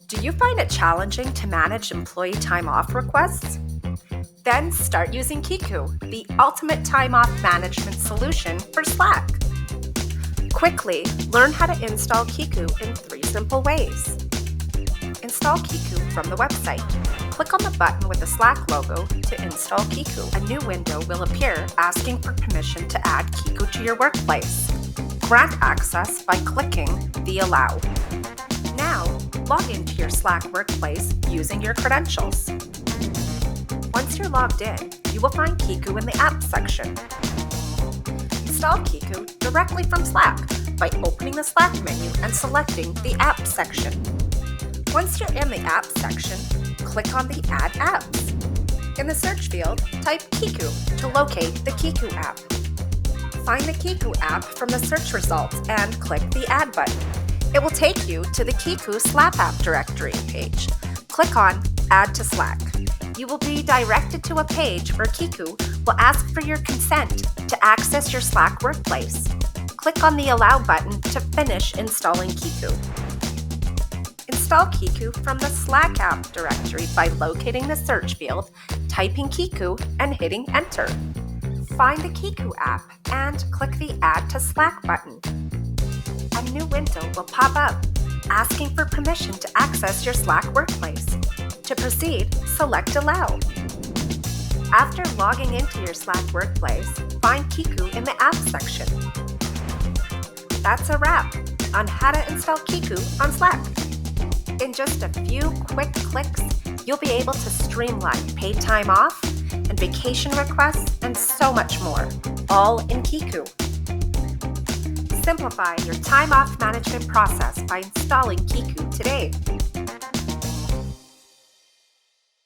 Do you find it challenging to manage employee time off requests? Then start using Kiku, the ultimate time off management solution for Slack. Quickly learn how to install Kiku in 3 simple ways. Install Kiku from the website. Click on the button with the Slack logo to install Kiku. A new window will appear asking for permission to add Kiku to your workplace. Grant access by clicking the Allow. Now, log into your Slack workplace using your credentials. Once you're logged in, you will find Kiku in the Apps section. Install Kiku directly from Slack by opening the Slack menu and selecting the Apps section. Once you're in the Apps section, click on the Add Apps. In the search field, type Kiku to locate the Kiku app. Find the Kiku app from the search results and click the Add button. It will take you to the Kiku Slack app directory page. Click on Add to Slack. You will be directed to a page where Kiku will ask for your consent to access your Slack workplace. Click on the Allow button to finish installing Kiku. Install Kiku from the Slack app directory by locating the search field, typing Kiku, and hitting Enter. Find the Kiku app and click the Add to Slack button. A new window will pop up, asking for permission to access your Slack workplace. To proceed, select Allow. After logging into your Slack workplace, find Kiku in the Apps section. That's a wrap on how to install Kiku on Slack. In just a few quick clicks, you'll be able to streamline paid time off and vacation requests and so much more, all in Kiku. Simplify your time off management process by installing Kiku today.